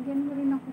Bigyan mo rin ako.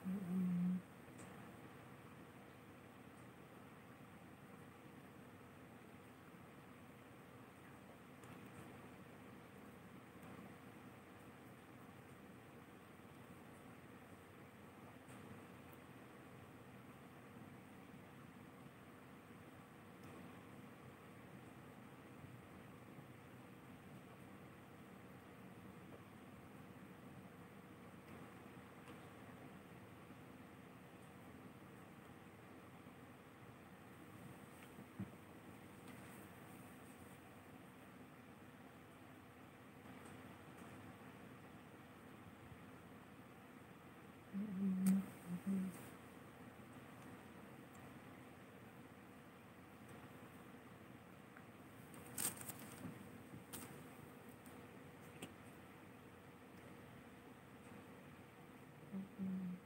Mm. Mm. Mm. Mm.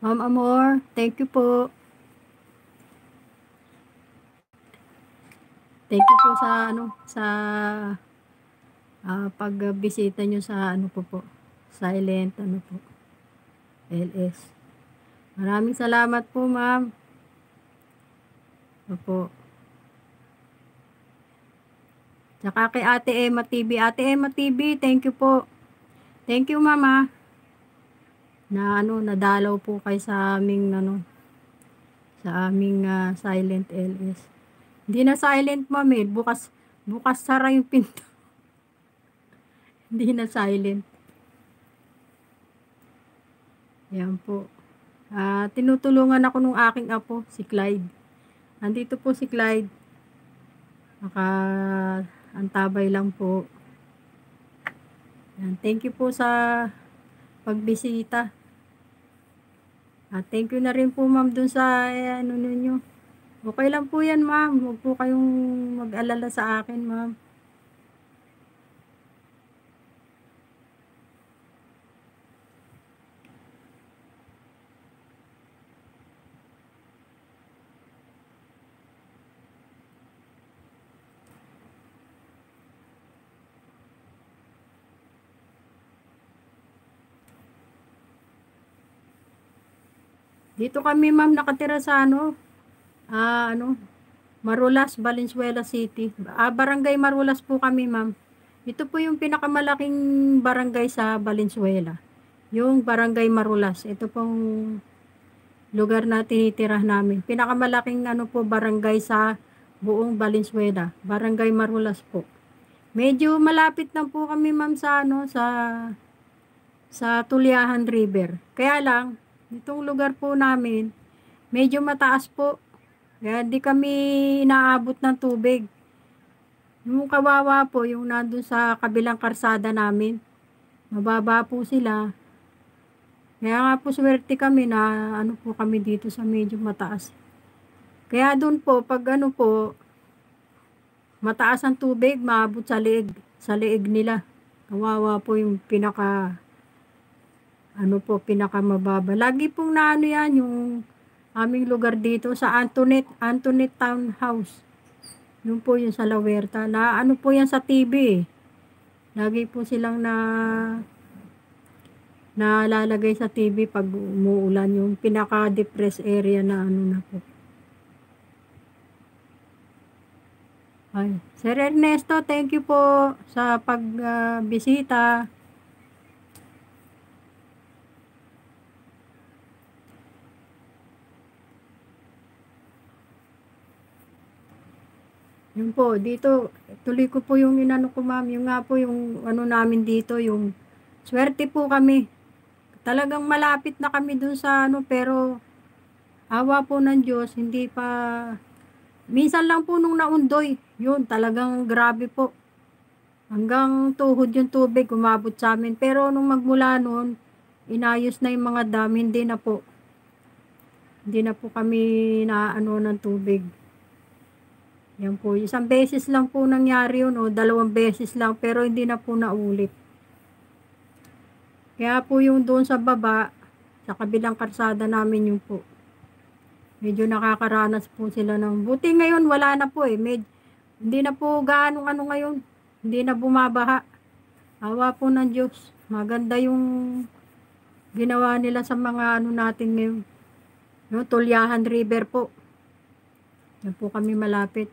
Ma'am Amor, thank you po. Thank you po sa ano, sa pagbisita nyo sa ano ko po. Silent ano po, LS. Maraming salamat po, ma'am. Opo. Tsaka kay Ate Emma TV. Ate Emma TV, thank you po. Thank you, mama. Na ano, nadalaw po kay sa aming ano, sa aming silent LS. Hindi na silent, ma'am eh. Bukas sara yung pinto. Hindi na silent. Yan po. Tinutulungan ako nung aking apo, si Clyde. Nandito po si Clyde. Antabay lang po. Yan. Thank you po sa pagbisita. Thank you na rin po, ma'am, dun sa ano ninyo. Okay lang po yan, ma'am. Huwag po kayong mag-alala sa akin, ma'am. Dito kami, ma'am, nakatira sa ano, Marulas, Valenzuela City. Barangay Marulas po kami, ma'am. Ito po yung pinakamalaking barangay sa Valenzuela. Yung Barangay Marulas. Ito pong lugar na tinitira namin. Pinakamalaking ano po barangay sa buong Valenzuela. Barangay Marulas po. Medyo malapit na po kami, ma'am, sa ano, sa Tulyahan River. Kaya lang, itong lugar po namin, medyo mataas po. Kaya di kami inaabot ng tubig. Yung kawawa po, yung nandun sa kabilang karsada namin, mababa po sila. Kaya nga po swerte kami na ano po kami dito sa medyo mataas. Kaya doon po, pag ano po, mataas ang tubig, maabot sa leeg nila. Kawawa po yung pinaka mababa. Lagi pong naano yan, yung aming lugar dito sa Antoinette Townhouse. Yun po yung sa La Huerta. Na ano po yan sa TV. Lagi po silang nalalagay sa TV pag umuulan, yung pinaka-depressed area na ano na po. Ay, Sir Ernesto, thank you po sa pagbisita. Yun po, dito, tuloy ko po yung inano ko, ma'am. Yung nga po, yung ano namin dito, yung swerte po kami. Talagang malapit na kami dun sa ano, pero awa po ng Diyos, hindi pa, minsan lang po nung naundoy, yun, talagang grabe po. Hanggang tuhod yung tubig, umabot sa amin. Pero nung magmula noon, inayos na yung mga dam, hindi na po. Hindi na po kami naano ng tubig. Yan po, isang beses lang po nangyari yun, o 2 beses lang, pero hindi na po naulit. Kaya po yung doon sa baba, sa kabilang karsada namin yung po. Medyo nakakaranas po sila ng, buti ngayon wala na po eh, hindi na po gaano ano ngayon, hindi na bumabaha. Awa po ng Diyos, maganda yung ginawa nila sa mga ano natin ngayon. No, Tulyahan River po. Yan po kami malapit.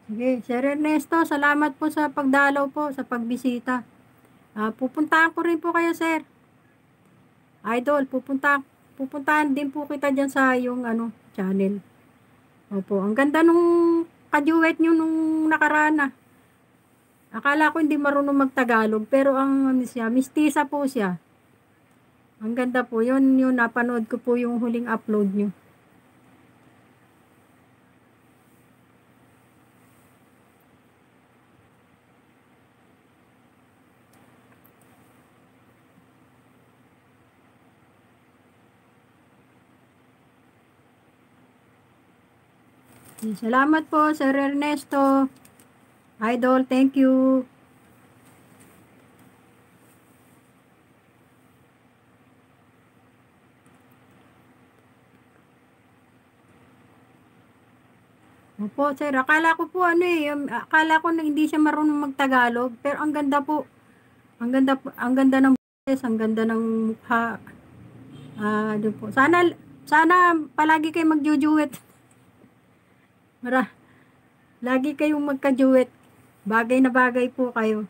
Sige, Sir Ernesto, salamat po sa pagdalaw po, sa pagbisita. Pupuntahan ko rin po kayo, Sir. Idol, pupuntahan din po kita dyan sa yung ano, channel. Opo, ang ganda nung kaduet nyo nung nakaraan na. Akala ko hindi marunong magtagalog, pero ang ano siya, mistisa po siya. Ang ganda po, yun napanood ko po yung huling upload nyo. Salamat po, Sir Ernesto. Idol, thank you. Opo, sir. Akala ko po ano eh, akala ko na hindi siya marunong magtagalog, pero ang ganda po. Ang ganda ng boses, ang ganda ng mukha. Doon po. Sana palagi kayo magjujuwit. Mara, lagi kayong magkajuwit. Bagay na bagay po kayo.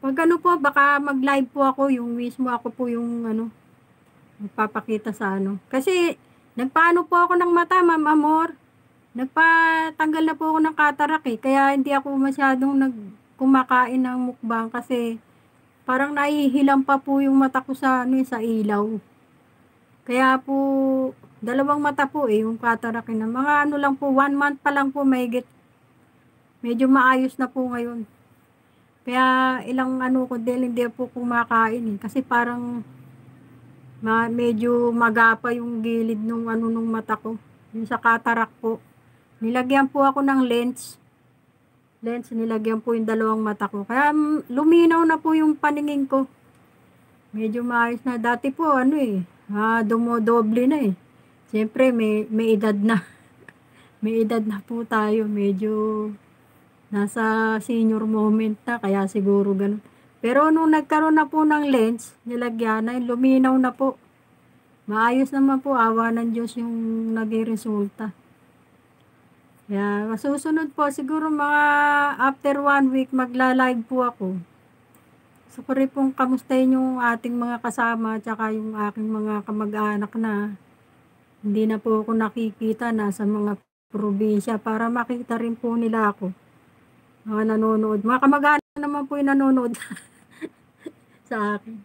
Pag ano po, baka mag-live po ako, yung mismo ako po yung ano, magpapakita sa ano. Kasi, nagpaano po ako ng mata, Ma'am Amor. Nagpatanggal na po ako ng katarak eh. Kaya hindi ako masyadong kumakain ng mukbang kasi parang nahihilang pa po yung mata ko sa, ano, sa ilaw. Kaya po, dalawang mata po eh, yung katarak na. Mga ano lang po, 1 month pa lang po mahigit. Medyo maayos na po ngayon. Kaya ilang ano ko din, hindi po kumakain eh. Kasi parang medyo magapa yung gilid nung ano nung mata ko. Yung sa katarak po. Nilagyan po ako ng lens, nilagyan po yung dalawang mata ko. Kaya luminaw na po yung paningin ko. Medyo maayos na. Dati po ano eh, dumodoble na eh. Siyempre may edad na. May edad na po tayo. Medyo nasa senior moment na, kaya siguro ganun. Pero nung nagkaroon na po ng lens, nilagyan na, luminaw na po. Maayos naman po, awa ng Diyos yung naging resulta. Kaya masusunod po, siguro mga after 1 week, magla-live po ako. So ko rin pong kamustahin yung ating mga kasama, tsaka yung aking mga kamag-anak na hindi na po ako nakikita na sa mga probinsya para makita rin po nila ako. Mga nanonood. Mga kamag-anak naman po yung nanonood sa akin.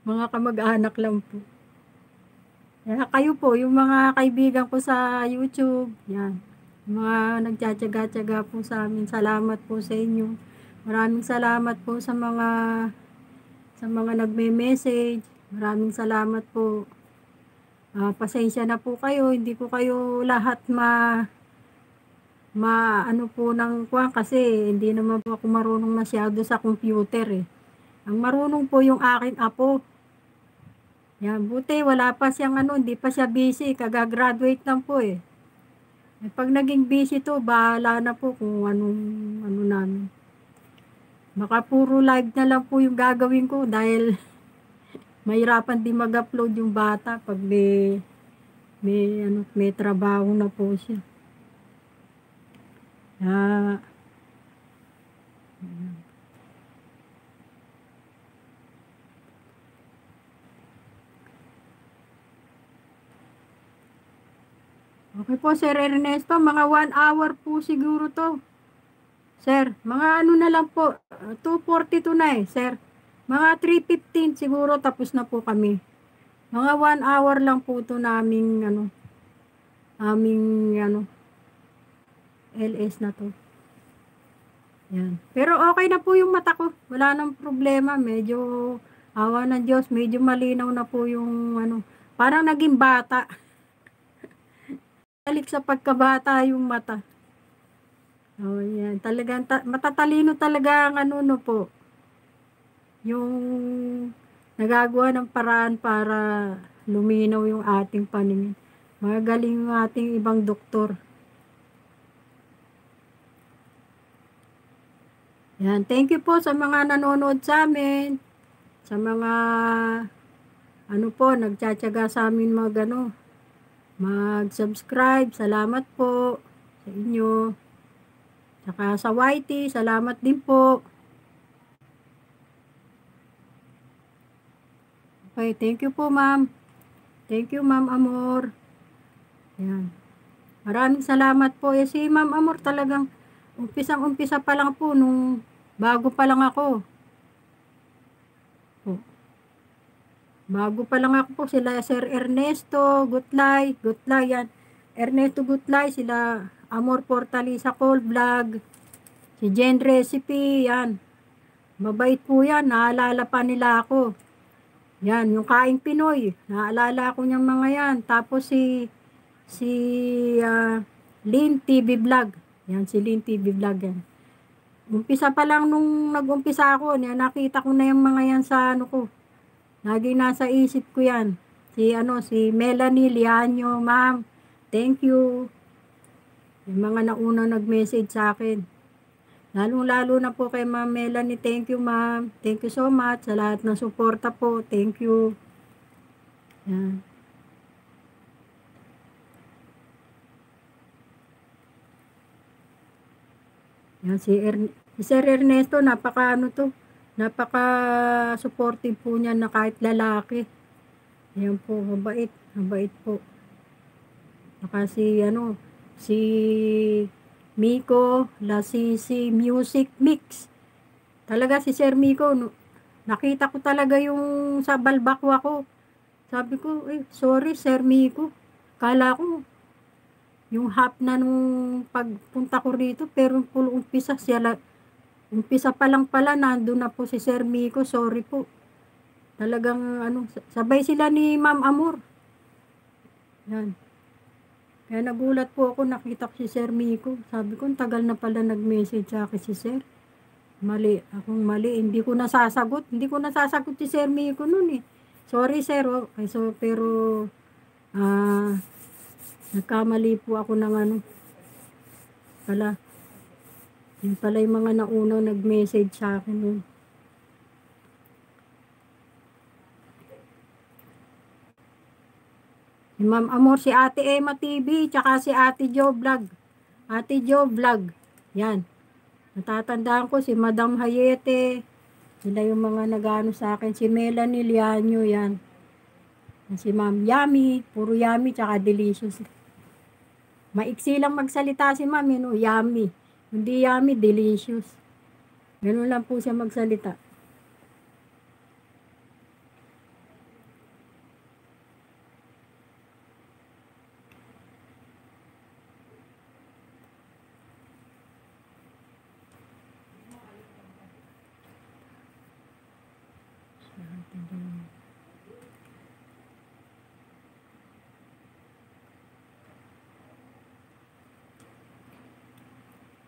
Mga kamag-anak lang po. Kaya kayo po, yung mga kaibigan ko sa YouTube, yan. Mga nagtsatsaga-tsaga po sa amin. Salamat po sa inyo. Maraming salamat po sa mga nagme-message. Maraming salamat po. Pasensya na po kayo. Hindi ko kayo lahat ano po ng kuwan kasi hindi naman po ako marunong masyado sa computer eh. Ang marunong po yung aking apo. Yan, buti wala pa siyang ano, hindi pa siya busy, kagagraduate lang po eh. Pag naging busy to, bahala na po kung anong ano namin. Baka puro live na lang po yung gagawin ko dahil mahirapan din mag-upload yung bata pag may trabaho na po siya. Ah, okay po, Sir Ernesto, mga 1 hour po siguro to. Sir, mga ano na lang po, 2:42 na eh, sir. Mga 3:15 siguro tapos na po kami. Mga 1 hour lang po to aming LS na to. Yan. Pero okay na po yung mata ko. Wala nang problema. Medyo awa ng Diyos, medyo malinaw na po yung parang naging bata. Balik sa pagkabata yung mata. Oh, yan. Talagang matatalino talaga ang no po. Yung nagagawa ng paraan para luminaw yung ating paningin. Magaling yung ating ibang doktor. Yan. Thank you po sa mga nanonood sa amin. Sa mga nagtsatsaga sa amin mag-subscribe. Salamat po sa inyo. Saka sa YT, salamat din po. Okay, thank you po ma'am. Thank you ma'am Amor. Yan. Maraming salamat po. Eh, si Ma'am Amor talagang umpisang-umpisa pa lang po nung bago pa lang ako. Po. Bago pa lang ako po sila Sir Ernesto Gutlay yan. Ernesto Gutlay, sila Amor Portalisa Cold Vlog, si Jen Recipe, yan. Mabait po yan, naalala pa nila ako. Yan, yung Kaing Pinoy, naalala ko niyang mga yan. Tapos si Lynn TV Vlog. Yan, si Lynn TV Vlog yan. Umpisa pa lang nung nag-umpisa ako, nakita ko na yung mga yan sa ano ko. Lagi nasa isip ko yan. Si Melanie Lianyo, ma'am. Thank you. Yung mga naunang nag-message sa akin. Lalong-lalo na po kay Ma'am Melanie. Thank you, ma'am. Thank you so much sa lahat ng suporta po. Thank you. Yan. Yan, si Sir Ernesto, napaka supportive po niya na kahit lalaki. Yan po, mabait po. Saka si Miko, si Music Mix. Talaga si Sir Miko, nakita ko talaga yung sa balbakwa ko. Sabi ko, sorry Sir Miko. Kala ko, yung half na nung pagpunta ko rito, pero umpisa pa lang pala, nandun na po si Sir Miko, sorry po. Talagang sabay sila ni Ma'am Amor. Yan. Kaya nagulat po ako, nakita ko si Sir Miko. Sabi ko, tagal na pala nag-message sa akin si Sir. Akong mali, hindi ko nasasagot si Sir Miko nun eh. Sorry Sir, pero nagkamali po ako ng pala. Yun pala yung mga naunang nag-message sa akin nun. Si Ma'am Amor, si Ate Emma TV, tsaka si Ate Jo Vlog. Ate Jo Vlog. Yan. Natatandaan ko si Madam Hayete. Sila yung mga nagano sa akin. Si Melanie Lianyo, yan. Si Ma'am Yummy, puro Yummy, tsaka Delicious. Maiksi lang magsalita si Ma'am, Yummy. Hindi Yummy, Delicious. Ganun lang po siya magsalita.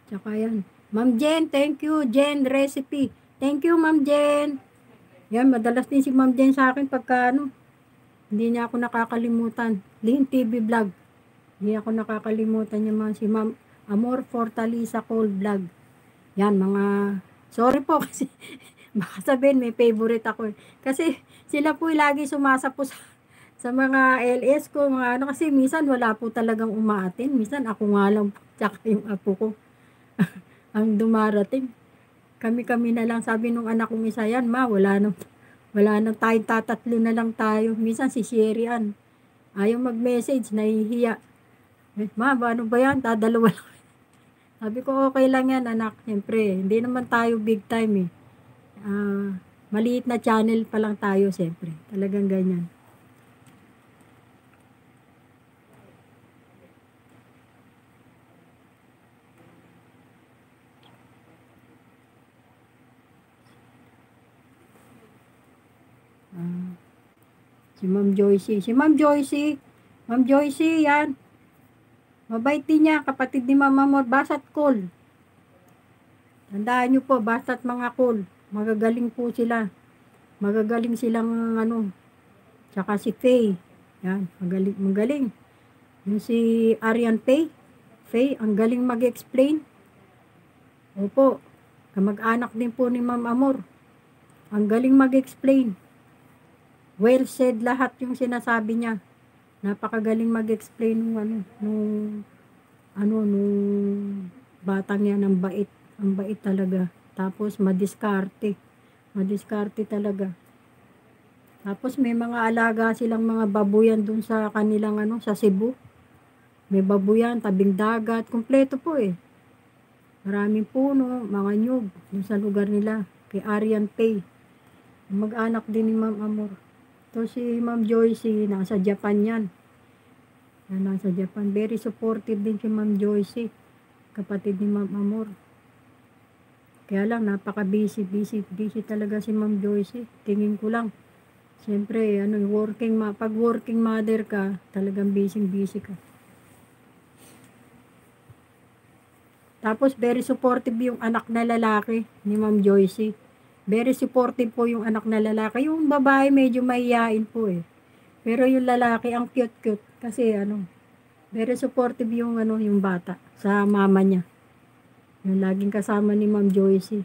Tsaka yan. Ma'am Jen, thank you. Jen Recipe. Thank you, Ma'am Jen. Yan, madalas din si Ma'am Jen sa akin pagka hindi niya ako nakakalimutan. Lynn TV Vlog. Hindi ako nakakalimutan yung si Ma'am Amor Fortaleza Cold Vlog. Yan, sorry po kasi baka sabihin may favorite ako eh. Kasi sila po lagi sumasapo sa mga LS ko, kasi minsan wala po talagang umaatin. Minsan ako nga lang, tsaka yung apo ko ang dumarating. Kami na lang, sabi nung anak kong isa yan, ma, wala nang tayo, tatatlo na lang tayo. Minsan si Sherian, ayaw mag-message, nahihiya. Ma, ano ba yan? Dadalawa lang. Sabi ko, okay lang yan, anak. Siyempre, hindi naman tayo big time eh. Maliit na channel pa lang tayo, siyempre. Talagang ganyan. Si Ma'am Joycey, yan. Mabait din niya, kapatid ni Mama mo, Basat Call. Tandaan nyo po, Basat mga Call. Magagaling po sila. Magagaling silang Tsaka si Faye. Yan, magaling. Yung si Arian Faye, ang galing mag-explain. Opo, kamag-anak din po ni Ma'am Amor. Ang galing mag-explain. Well said lahat yung sinasabi niya. Napakagaling mag-explain nung batang yan, ang bait. Ang bait talaga. Tapos madiskarte talaga. Tapos may mga alaga silang mga babuyan dun sa kanilang sa Cebu. May babuyan, tabing dagat, kumpleto po eh. Maraming puno, mga nyug, dun sa lugar nila, kay Arian Pay. Mag-anak din ni Ma'am Amor. To si Ma'am Joycey, nasa Japan yan. Nasa Japan. Very supportive din si Ma'am Joycey, kapatid ni Ma'am Amor. Kaya lang, busy talaga si Ma'am Joycey. Tingin ko lang. Siyempre, pag working mother ka, talagang busy ka. Tapos, very supportive yung anak na lalaki ni Ma'am Joycey. Very supportive po yung anak na lalaki. Yung babae, medyo mahihain po eh. Pero yung lalaki, ang cute-cute. Kasi very supportive yung bata sa mama niya. Yung laging kasama ni Ma'am Joycey.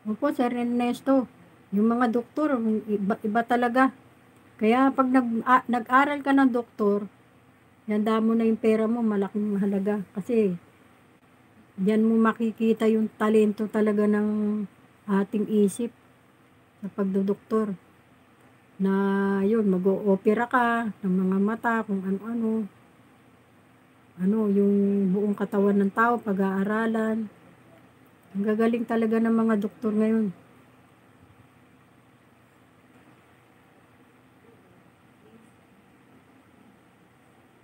Opo, Sir Ernesto. Yung mga doktor, iba talaga. Kaya pag nag-aral ka ng doktor, handa mo na yung pera mo, malaking halaga. Kasi, diyan mo makikita yung talento talaga ng ating isip sa pagdodoktor. Na yun, mag-o-opera ka ng mga mata, kung ano-ano. Yung buong katawan ng tao, pag-aaralan. Ang gagaling talaga ng mga doktor ngayon.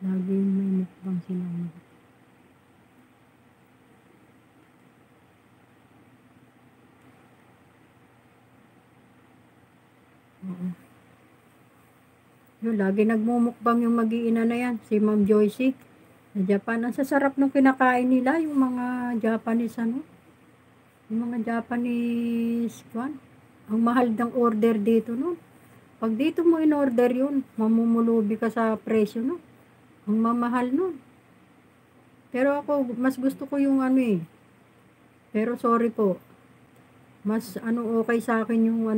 Laging may mukbang sila. Oo. Yun, lagi nagmumukbang yung mag-iina na yan, si Ma'am Joycey. Sa Japan, ang sasarap ng kinakain nila, yung mga Japanese yung mga Japanese, ang mahal ng order dito, no? Pag dito mo in-order yun, mamumulubi ka sa presyo, no? Ang mamahal nun. Pero ako, mas gusto ko yung pero sorry po, mas okay sa akin yung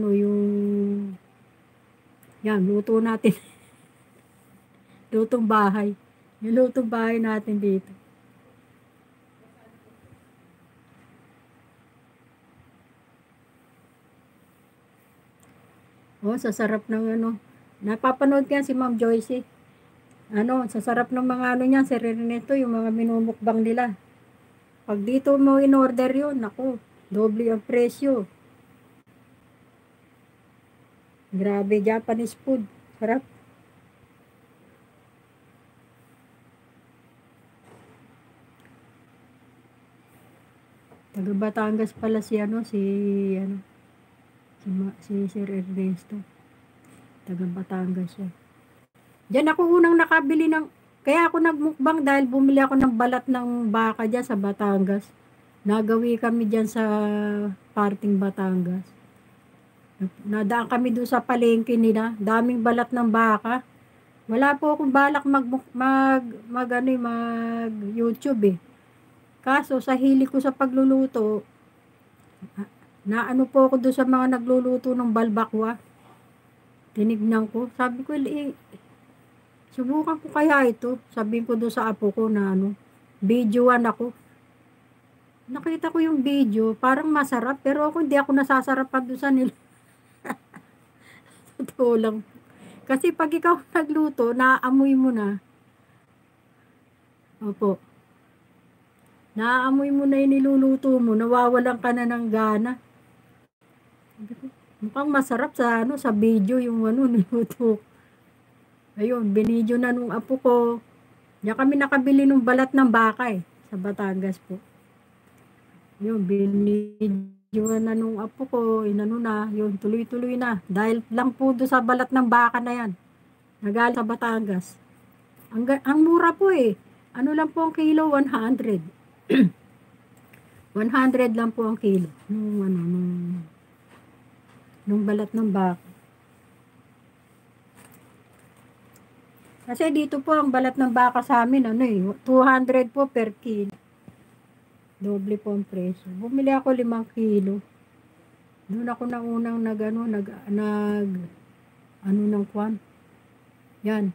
yan, luto natin. Lutong bahay. Yung lutong bahay natin dito. Sa sarap ng napapanood ko yan si Ma'am Joycey. Sa sarap ng mga niyan, si Reneto, yung mga minumukbang nila. Pag dito mo in-order yun, naku, doble ang presyo. Grabe, Japanese food. Sarap. Taga Batangas pala si Sir Ernesto. Taga Batangas siya. Diyan ako unang nakabili kaya ako nagmukbang dahil bumili ako ng balat ng baka diyan sa Batangas. Nagawi kami diyan sa parting Batangas. Nadaan kami doon sa palengke nila, daming balat ng baka. Wala po akong balak mag YouTube eh. Kaso sa hili ko sa pagluluto, po ako doon sa mga nagluluto ng balbakwa. Tinignan ko, sabi ko, subukan ko kaya ito. Sabihin ko doon sa apo ko na videoan ako. Nakita ko yung video, parang masarap, pero ako hindi ako nasasarapan doon sa nila. Totoo lang. Kasi pag ikaw nagluto, naaamoy mo na. Opo. Naaamoy mo na yung niluluto mo, nawawalan ka na ng gana. Mukhang masarap sa video yung niluto. Ayun, binidyo na nung apo ko. Diyan kami nakabili ng balat ng baka sa Batangas po. Yun, binidyo na nung apo ko, yun, tuloy-tuloy na. Dahil lang po doon sa balat ng baka na yan. Nagaling sa Batangas. Ang mura po eh. Lang po ang kilo? 100. 100 lang po ang kilo. Nung balat ng baka. Kasi dito po ang balat ng baka sa amin, 200 po per kilo. Doble po ang presyo. Bumili ako 5 kilo. Doon ako na unang ano ng kwan. Yan.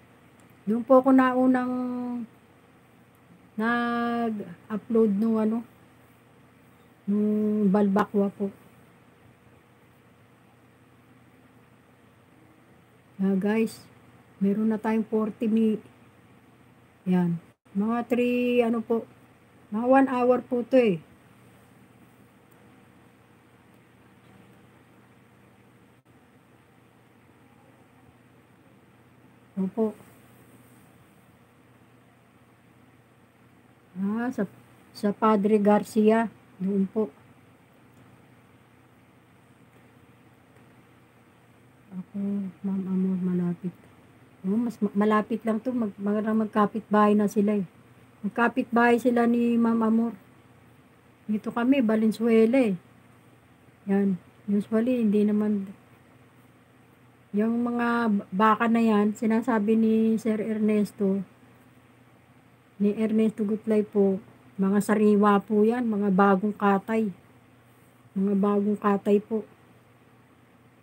Doon po ako na unang nag-upload nung nung balbakwa po. Guys, meron na tayong 40 yan. Mga 3 po, mga 1 hour po to eh. Opo. Sa Padre Garcia, doon po. Ako, Ma'am Amor, malapit. Mas malapit lang to, magkapit-bahay na sila eh. Magkapit-bahay sila ni Ma'am Amor. Dito kami, Valenzuela eh. Yan, usually hindi naman, yung mga baka na yan, sinasabi ni Sir Ernesto, ni Ernesto Gutlay po, mga sariwa po yan, mga bagong katay. Mga bagong katay po.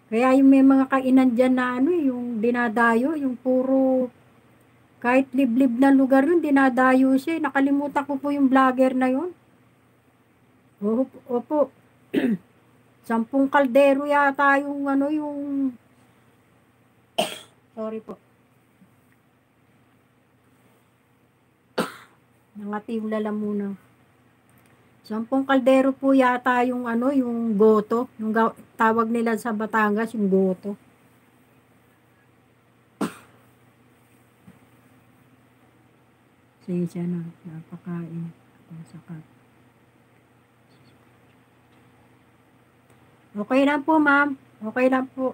Kaya yung may mga kainan dyan na yung dinadayo, yung puro, kahit liblib na lugar yun, dinadayo siya. Nakalimutan ko po yung vlogger na yun. Opo. 10 kaldero yata yung yung sorry po. Nangati yung lalamunan. 10 kaldero po yata yung yung goto, yung tawag nila sa Batangas, yung goto. Siya na, napakain. Sakat. Okay lang po, ma'am. Okay lang po.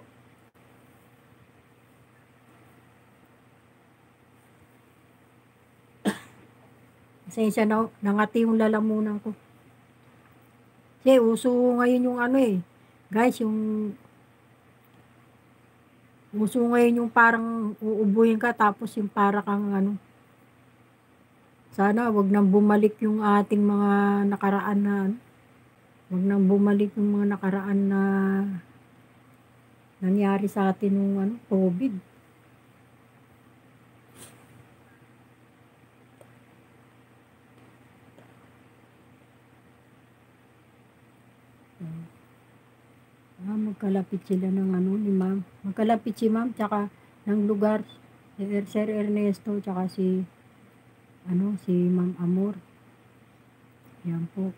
Siya na, nangati yung lalamunan ko. Kasi uso ngayon yung guys, yung uso ngayon yung parang uubuhin ka tapos yung para kang sana wag nang bumalik yung ating mga nakaraan na wag nang bumalik yung mga nakaraan na nangyari sa atin nung COVID. Magkalapit sila ng ni ma'am. Magkalapit si ma'am tsaka ng lugar si Sir Ernesto tsaka si si Ma'am Amor. Yan po.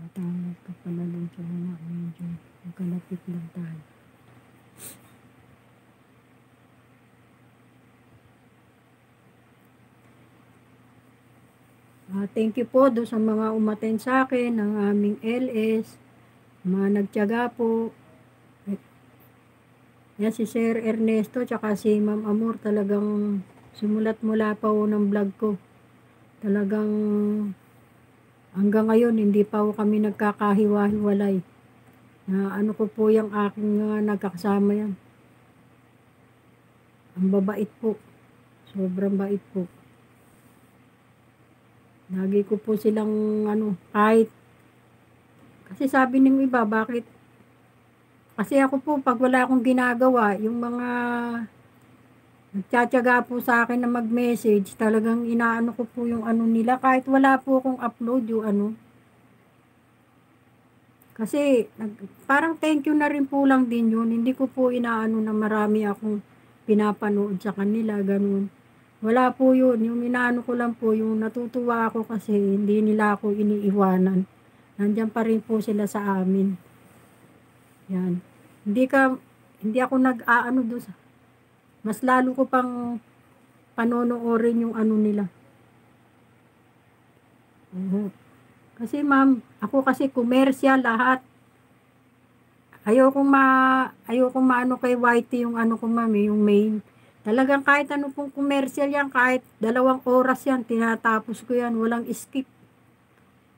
Matangad ka pala lang sa mga medyo magkalapit lang tayo. Thank you po do sa mga umaten sa akin ng aming LS, mga nagtiyaga po. Yan si Sir Ernesto tsaka si Ma'am Amor talagang simulat mula pa po ng vlog ko. Talagang hanggang ngayon hindi pa po kami nagkakahiwa-hiwalay. Na ko po yung aking nagkakasama yan. Ang babait po. Sobrang bait po. Lagi ko po silang kahit kasi sabi ng iba, bakit? Kasi ako po, pag wala akong ginagawa, yung mga nagtsatsaga po sa akin na mag-message, talagang inaano ko po yung nila, kahit wala po akong upload yung Kasi, parang thank you na rin po lang din yun. Hindi ko po inaano na marami akong pinapanood sa kanila, ganun. Wala po yun. Yung inaano ko lang po, yung natutuwa ako kasi hindi nila ako iniiwanan. Nandiyan pa rin po sila sa amin. Yan. Hindi ako nag-aano doon. Mas lalo ko pang panonoorin yung nila. Kasi ma'am, ako kasi commercial lahat. Ayokong maano kay Whitey yung ko ma'am, yung main. Talagang kahit pong commercial yan, kahit 2 oras yan, tinatapos ko yan, walang skip.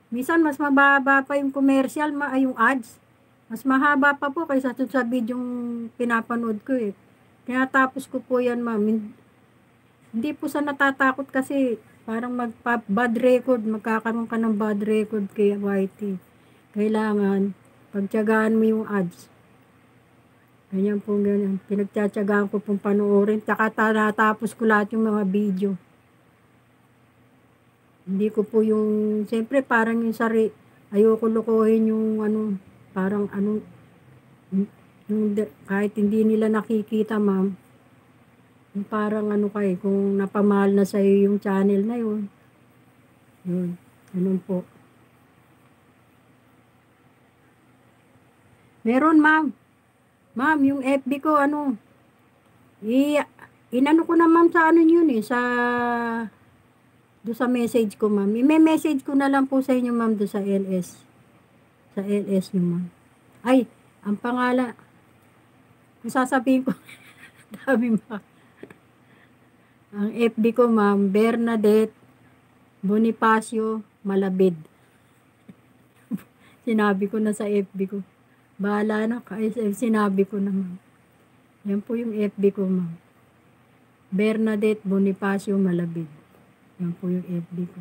Minsan mas mababa pa yung commercial, yung ads. Mas mahaba pa po kaysa sa videong pinapanood ko eh. Tinatapos ko po yan ma'am. Hindi po sa natatakot kasi Parang bad record, magkakaroon ka ng bad record kay YT. Kailangan, pagtiyagaan mo yung ads. Ganyan po, ganyan. Pinagtiyatsagaan ko pong panoorin. Tsaka natapos ko lahat yung mga video. Hindi ko po yung, siyempre parang yung ayoko lukuhin yung ano, parang ano, kahit hindi nila nakikita ma'am, yung parang ano kay, kung napamahal na sa'yo yung channel na yun. Yun, ganun po. Meron ma'am. Ma'am, yung FB ko ano, inano ko na ma'am sa ano yun do sa message ko ma'am. I-message ko na lang po sa inyo ma'am do sa LS. Sa LS nyo ma'am. Ay, ang pangalan, kung sasabihin ko, dami ma'am. Ang FB ko ma'am, Bernadette Bonifacio Malabid. Sinabi ko na sa FB ko. Bahala na, sinabi ko na ma'am. Yan po yung FB ko ma'am. Bernadette Bonifacio Malabid. Yan po yung FB ko.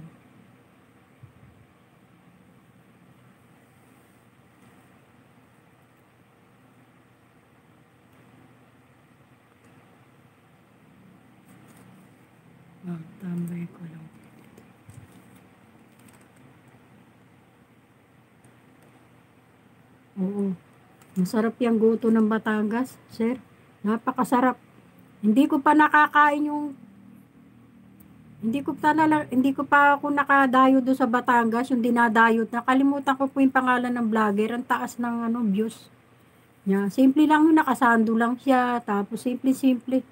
Tambay ko lang. Oo. Masarap yung goto ng Batangas, sir. Napakasarap. Hindi ko pa nakakain yung hindi ko pa ako nakadayo do sa Batangas, yung dinadayot. Nakalimutan ko po yung pangalan ng vlogger. Ang taas ng ano, views. Yeah, simple lang yun, nakasando lang siya. Tapos simple-simple.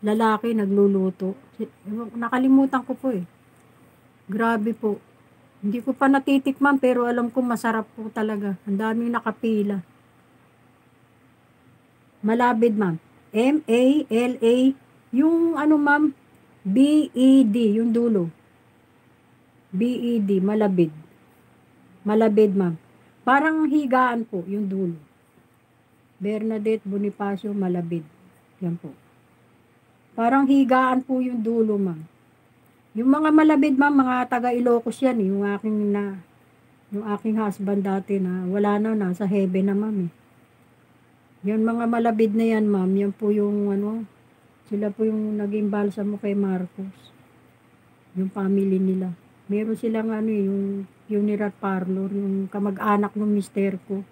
Lalaki nagluluto. Nakalimutan ko po eh. Grabe po. Hindi ko pa natitikman pero alam ko masarap po talaga. Ang daming nakapila. Malabid ma'am. M-A-L-A. Yung ano ma'am, B-E-D, yung dulo. B-E-D, Malabid. Malabid ma'am. Parang higaan po, yung dulo. Bernadette Bonifacio Malabid. Yan po. Parang higaan po yung dulo ma'am. Yung mga malabid ma'am, mga taga Ilocos yan. Yung aking husband dati na wala na, nasa heaven na ma'am eh. Yung mga malabid na yan ma'am, yan po yung ano, sila po yung naging balsamo kay Marcos. Yung family nila. Meron silang ano yung funeral parlor, yung kamag-anak ng mister ko.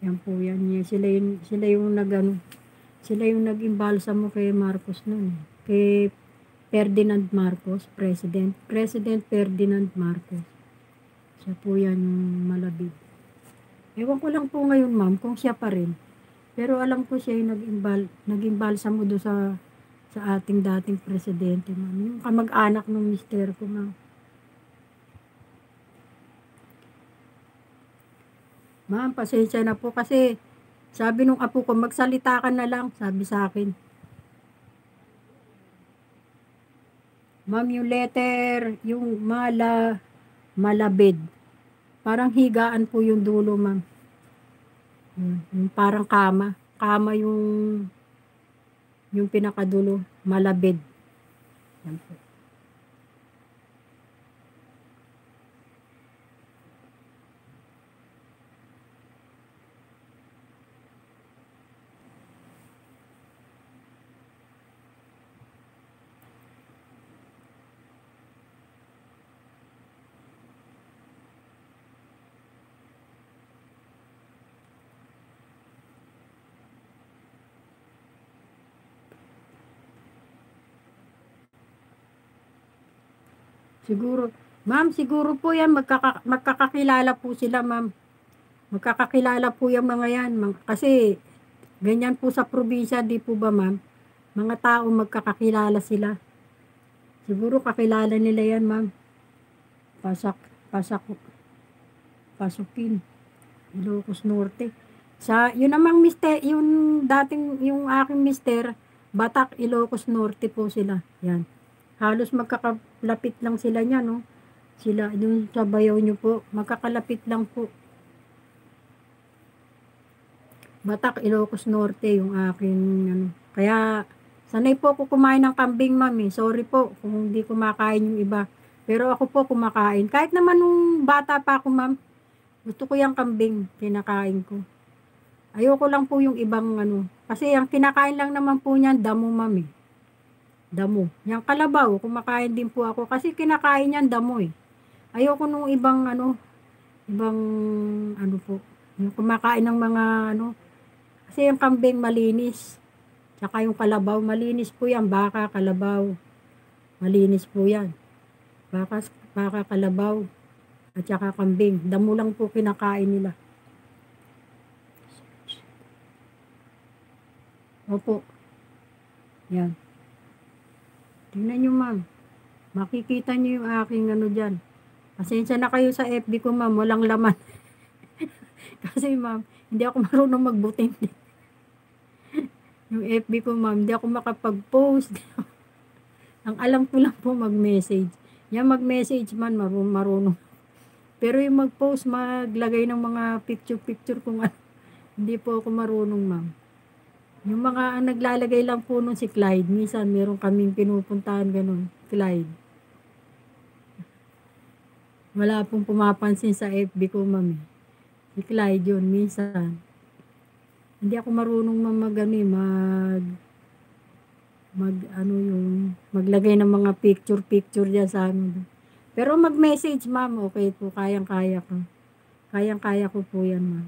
Yan po yan. Sila yung naging balsamo kay Marcos noon. Kay Ferdinand Marcos, President Ferdinand Marcos. Siya po yan yung malabid. Ewan ko lang po ngayon ma'am kung siya pa rin. Pero alam ko siya yung naging balsamo do sa ating dating presidente ma'am. Yung kamag-anak ng mister ko ma'am. Ma'am, pasensya na po kasi sabi nung apo ko, magsalita ka na lang, sabi sa akin. Ma'am, yung letter, yung malabid. Parang higaan po yung dulo, ma'am. Yung parang kama. Kama yung pinakadulo, malabid. Yan po. Siguro, ma'am, siguro po yan, magkakakilala po sila, ma'am. Magkakakilala po yung mga yan. Kasi, ganyan po sa probinsya, di po ba, ma'am? Mga tao magkakakilala sila. Siguro kakilala nila yan, ma'am. Pasukin. Ilocos Norte. Yun namang mister, yung aking mister, Batak, Ilocos Norte po sila. Yan. Halos magkakalapit lang sila niya, no? Sila, yung sa bayaw nyo po, magkakalapit lang po. Batak, Ilocos Norte, yung aking, ano. Kaya, Sanay po ako kumain ng kambing, ma'am, eh. Sorry po kung hindi kumakain yung iba. Pero ako po kumakain. Kahit naman nung bata pa ako, ma'am, gusto ko yung kambing, kinakain ko. Ayoko lang po yung ibang ano. Kasi ang kinakain lang naman po niyan, damo, ma'am, eh. Damo. Yung kalabaw, kumakain din po ako. Kasi kinakain niyan, damo, eh. Ayoko nung ibang ano, ibang ano po. Yung kumakain ng mga ano. Kasi yung kambing malinis. Tsaka yung kalabaw, malinis po yan. Baka, kalabaw. Malinis po yan. Baka, kalabaw. At saka kambing. Damo lang po kinakain nila. Opo. Yan. Tingnan nyo, ma'am. Makikita nyo yung aking ano dyan. Pasensya na kayo sa FB ko, ma'am. Walang laman. Kasi, ma'am, hindi ako marunong magbuting. Yung FB ko, ma'am, hindi ako makapag-post. Ang alam ko lang po mag-message. Yan mag-message man, marunong. Pero yung mag-post, maglagay ng mga picture-picture kung ano. Hindi po ako marunong, ma'am. Yung mga naglalagay lang po nun si Clyde. Minsan, meron kaming pinupuntahan ganun. Clyde. Wala pong pumapansin sa FB ko, ma'am. Si Clyde yun, minsan. Hindi ako marunong mag ano, ano yung maglagay ng mga picture diyan sa ano. Pero mag-message, ma'am, okay po, kayang-kaya ko. Kayang-kaya ko po 'yan, ma'am.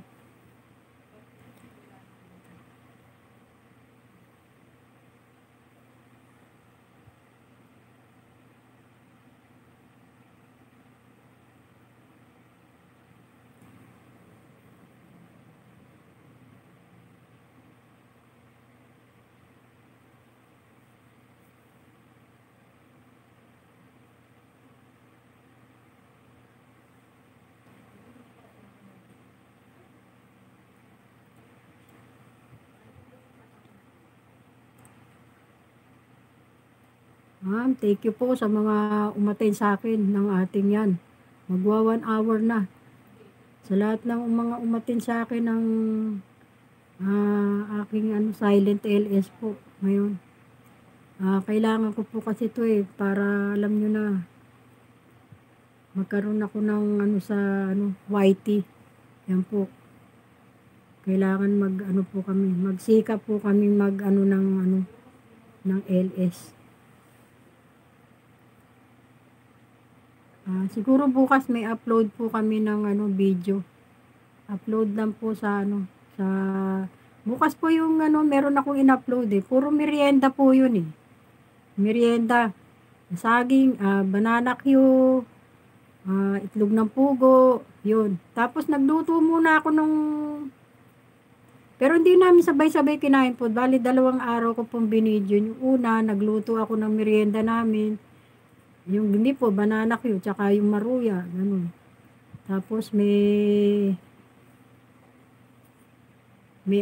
Ma'am, thank you po sa mga umattend sa akin ng ating 'yan. Magwa 1 hour na. Sa lahat ng mga umattend sa akin ng aking ano, silent LS po ngayon. Kailangan ko po kasi 'to eh para alam niyo na magkaroon ako ng ano sa ano, YT. Yan po. Kailangan mag ano po kami, magsikap po kami mag ano ng LS. Siguro bukas may upload po kami ng ano video. Upload lang po sa ano sa bukas po yung ano meron akong in-upload eh. Puro merienda po yun eh. Merienda. Saging, banana Q, itlog ng pugo, yun. Tapos nagluto muna ako nung pero hindi namin sabay-sabay kinain po. Bali, 2 araw ko pong binidyo. Yung una, nagluto ako ng merienda namin. Yung hindi po, banana Q, tsaka yung maruya. Ganun. Tapos may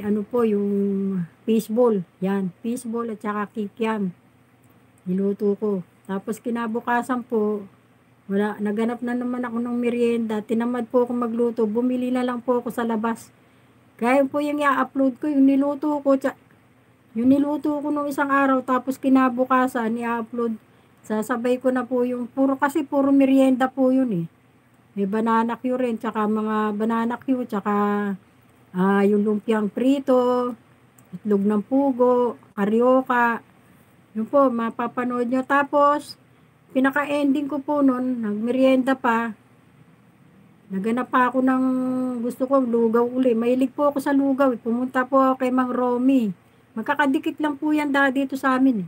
ano po, yung fishball. Yan, fishball at saka kikiam. Niluto ko. Tapos kinabukasan po, wala, naganap na naman ako ng merienda. Tinamad po ako magluto. Bumili na lang po ako sa labas. Kaya po yung i-upload ko, yung niluto ko, yung niluto ko nung isang araw, tapos kinabukasan, i-upload, sasabay ko na po yung, puro merienda po yun eh. May banana Q rin, tsaka mga banana Q, tsaka yung lumpiang prito, itlog ng pugo, karyoka, yun po, mapapanood nyo. Tapos, pinaka-ending ko po nun, nagmerienda pa, naganap pa ako ng gusto ko, lugaw uli. Mahilig po ako sa lugaw. Pumunta po ako kay Mang Romy. Magkakadikit lang po yan dito sa amin.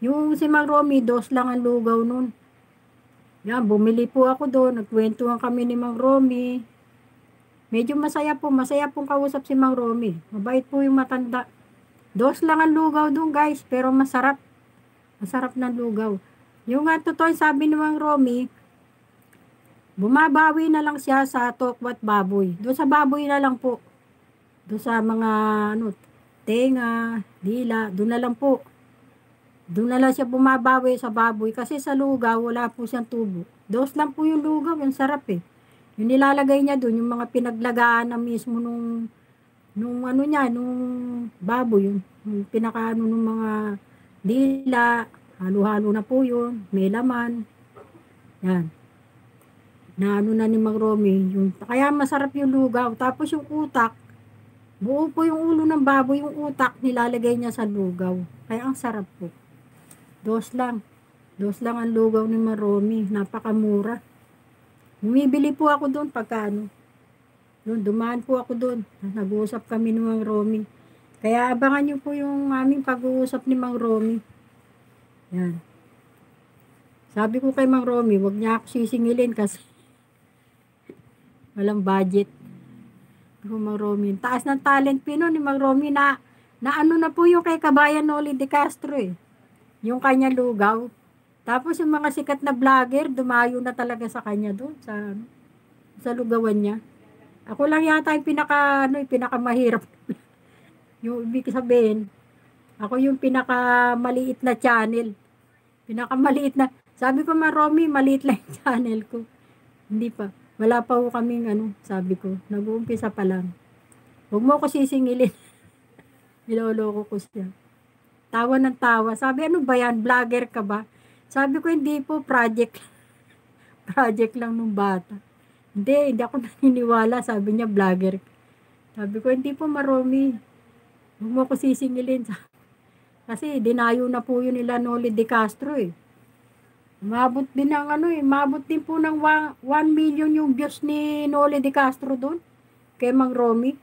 Yung si Mang Romy, 2 lang ang lugaw nun. Yan, bumili po ako doon. Nagkwentuhan kami ni Mang Romy. Medyo masaya pong kausap si Mang Romy. Mabait po yung matanda. 2 lang ang lugaw doon guys, pero masarap. Masarap ng lugaw. Yung nga totoo, sabi ni Mang Romy, bumabawi na lang siya sa tokwat baboy. Doon sa baboy na lang po. Doon sa mga ano, tenga, dila, doon na lang po. Doon na lang siya bumabawi sa baboy kasi sa lugaw wala po siyang tubo. 2 lang po yung lugaw, yung sarap eh. Yung nilalagay niya doon, yung mga pinaglagaan na mismo nung ano niya, nung baboy, yung pinakaano nung mga dila, halo-halo na po yun, may laman. Yan. Na ano na ni Mang Romy, yung, kaya masarap yung lugaw. Tapos yung utak, buo po yung ulo ng baboy, yung utak, nilalagay niya sa lugaw. Kaya ang sarap po. Dos lang. Dos lang ang lugaw ni Mang Romy. Napakamura. Bumibili po ako doon pagka ano. Doon, dumaan po ako doon. Nag-uusap kami ni Mang Romy. Kaya abangan niyo po yung aming pag-uusap ni Mang Romy. Yan. Sabi ko kay Mang Romy, wag niya ako sisingilin kasi walang budget. Mang Romy. Taas ng talent pino ni Mang Romy na ano na po yung kay Kabayan Noli de Castro eh. Yung kanya lugaw. Tapos yung mga sikat na vlogger, dumayo na talaga sa kanya doon sa lugawan niya. Ako lang yata yung pinakamahirap. Yung ibig sabihin, ako yung pinakamaliit na channel. Pinakamaliit na. Sabi ko, Mang Romy, maliit lang yung channel ko. Hindi pa. Wala pa ho kaming sabi ko. Nag-uumpisa pa lang. Huwag mo ko sisingilin. Niloloko ko siya. Tawa ng tawa. Sabi, ano ba yan? Vlogger ka ba? Sabi ko, hindi po. Project. Project lang nung bata. Hindi ako naniniwala. Sabi niya, vlogger. Sabi ko, hindi po, Mang Romy. Huwag mo ko sisingilin. Kasi dinayo na po yun nila Noli de Castro eh. Umabot din ng umabot din po ng 1 million yung views ni Noli de Castro doon. Kay Mang Romy.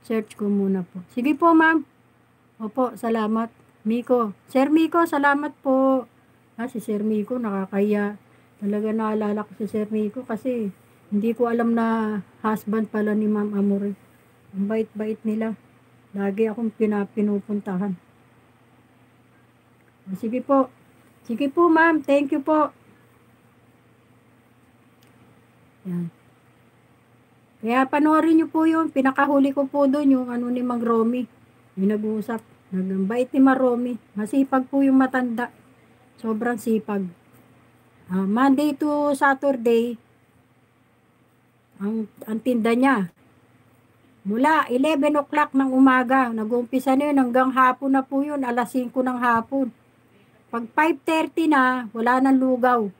Search ko muna po. Sige po, ma'am. Opo, salamat. Miko. Sir Miko, salamat po. Si Sir Miko, nakakaya. Talaga naalala ko si Sir Miko kasi hindi ko alam na husband pala ni Ma'am Amore. Ang bait-bait nila. Lagi akong pinupuntahan. Sige po. Sige po, ma'am. Thank you po. Yan. Kaya panoorin niyo po yun. Pinakahuli ko po doon yung ni Mang Romy. Yung nag-uusap. Nagbait ni Mang Romy. Masipag po yung matanda. Sobrang sipag. Monday to Saturday, ang tinda niya. Mula 11 o'clock ng umaga. Nag-uumpisa na yun hanggang hapon na po yun. Alas 5 ng hapon. Pag 5:30 na, wala nang lugaw.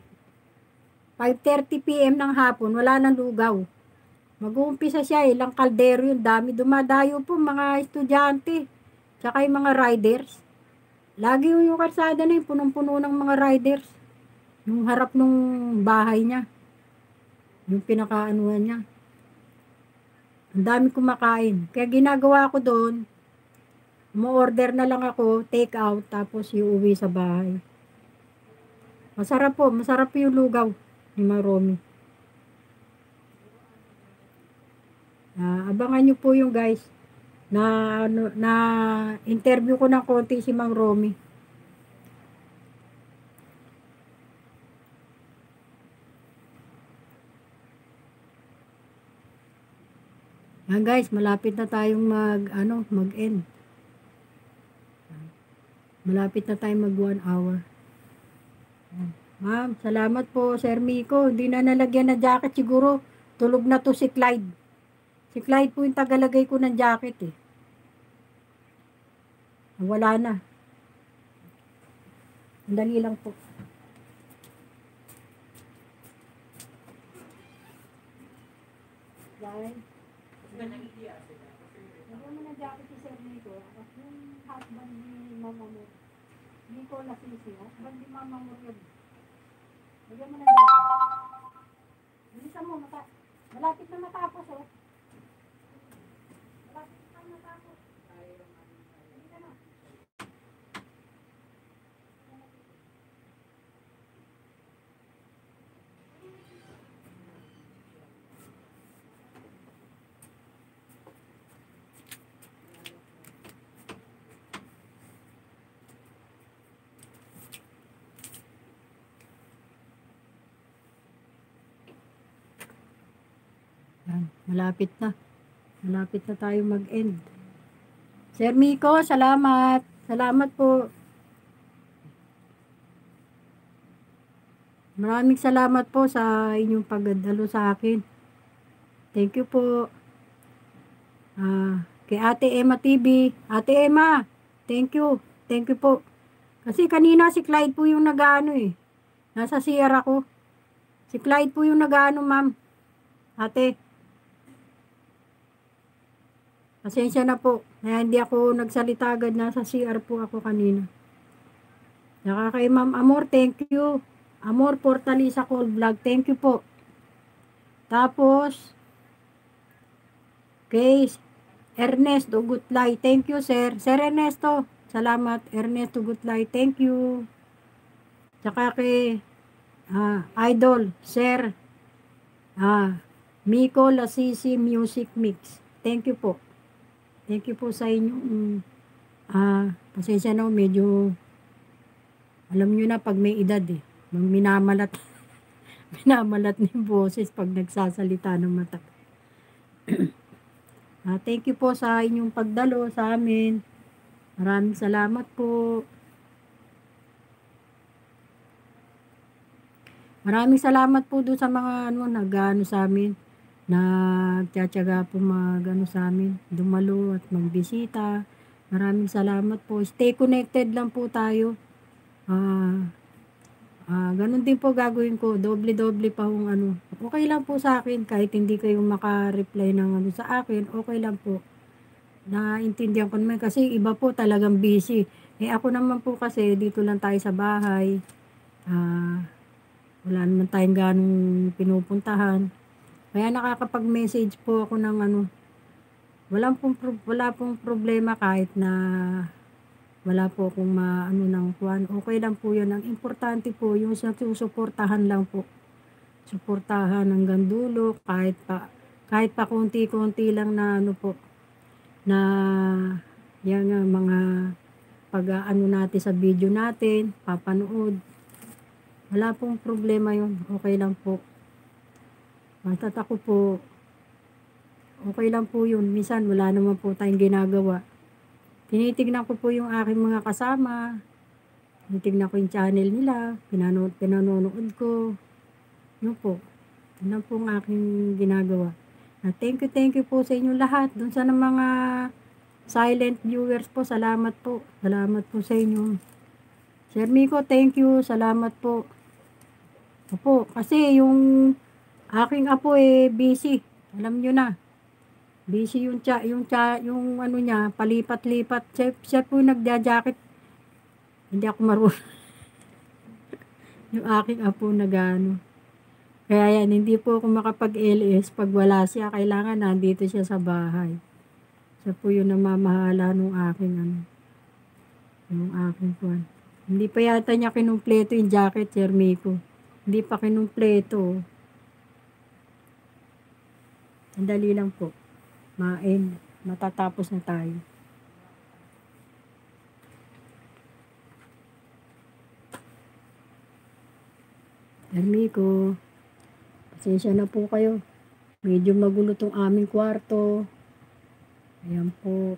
5:30 PM ng hapon, wala nang lugaw. Mag-uumpisa siya, ilang kaldero yun, dami. Dumadayo po mga estudyante, tsaka yung mga riders. Lagi yung kalsada na yun, punong-puno ng mga riders. Yung harap ng bahay niya. Yung pinakaanuhan niya. Ang dami kumakain. Kaya ginagawa ko doon, mo-order na lang ako, take out, tapos iuwi sa bahay. Masarap po yung lugaw ni Mang Romy. Abangan nyo po yung guys, na interview ko ng konti si Mang Romy. Yan guys, malapit na tayong mag-end. Malapit na tayong mag 1 hour. Ma'am, salamat po, Sir Miko. Hindi na nalagyan ng jacket siguro. Tulog na to si Clyde. Si Clyde po yung tagalagay ko ng jacket eh. Wala na. Dali lang po. Clyde. Lagyan mo ng jacket si Sir Miko. Yung husband ni Mama mo. Miko Lasisi. Husband ni Mama mo yun. Lagyan mo ng jacket. Bilisan mo. Malapit na matapos oh. Malapit na matapos. Halika na. Yan, malapit na. Malapit na tayo mag-end. Sir Miko, salamat. Salamat po. Maraming salamat po sa inyong pagdalo sa akin. Thank you po. Kay Ate Emma TV. Ate Emma, thank you. Thank you po. Kasi kanina si Clyde po yung nag-ano eh. Nasa CR ako. Si Clyde po yung nag-ano, ma'am. Ate, pasensya na po. Kaya hindi ako nagsalita agad. Nasa CR po ako kanina. Saka kay Ma'am Amor, thank you. Amor Portalisa Call Vlog, thank you po. Tapos, kay Ernesto Gutlay, thank you sir. Sir Ernesto, salamat. Ernesto Gutlay, thank you. Saka kay Idol, Sir Miko Lasisi Music Mix, thank you po. Thank you po sa inyong pasensya na, medyo alam nyo na pag may edad eh, minamalat minamalat na yung boses pag nagsasalita ng mata. Thank you po sa inyong pagdalo sa amin. Maraming salamat po. Maraming salamat po doon sa mga nag-ano sa amin. Nagtsatsaga po mag-ano sa amin, dumalo at magbisita. Maraming salamat po. Stay connected lang po tayo. Ganun din po gagawin ko. Doble-doble pa kung ano. Okay lang po sa akin. Kahit hindi kayo maka-reply ng ano sa akin, okay lang po. Naintindihan ko naman kasi iba po talagang busy. Ako naman po kasi dito lang tayo sa bahay. Wala naman tayong ganong pinupuntahan. Kaya nakakapag-message po ako ng ano. Wala pong problema kahit na wala po akong maano ng kuwan. Okay lang po yun. Ang importante po yung susuportahan lang po. Suportahan hanggang dulo kahit pa konti-konti lang na ano po. Na yan nga mga pag-ano natin sa video natin, papanood. Wala pong problema yun. Okay lang po. Basta't ako po, okay lang po yun. Minsan wala naman po tayong ginagawa. Tinitignan ko po yung aking mga kasama. Tinitignan ko yung channel nila. Pinanonood ko. Yun po. Yun po ang aking ginagawa. Thank you po sa inyo lahat. Doon sa mga silent viewers po, salamat po. Salamat po sa inyo. Sir Miko, thank you. Salamat po. Opo, kasi yung aking apo busy. Alam nyo na. Busy yung ano niya, palipat-lipat. Siya po nagja-jacket. Hindi ako marunong. Yung aking apo nagano. Kaya yan, hindi po ako makapag-LS pag wala siya. Kailangan nandito siya sa bahay. Siya po yung namamahala nung aking ano. Yung aking kuwan. Hindi pa yata niya kinumpleto yung jacket, Sir Miko. Hindi pa kinumpleto. Sandali lang po. Matatapos na tayo. Sir Miko, pasensya na po kayo. Medyo magulo tong aming kwarto. Ayan po.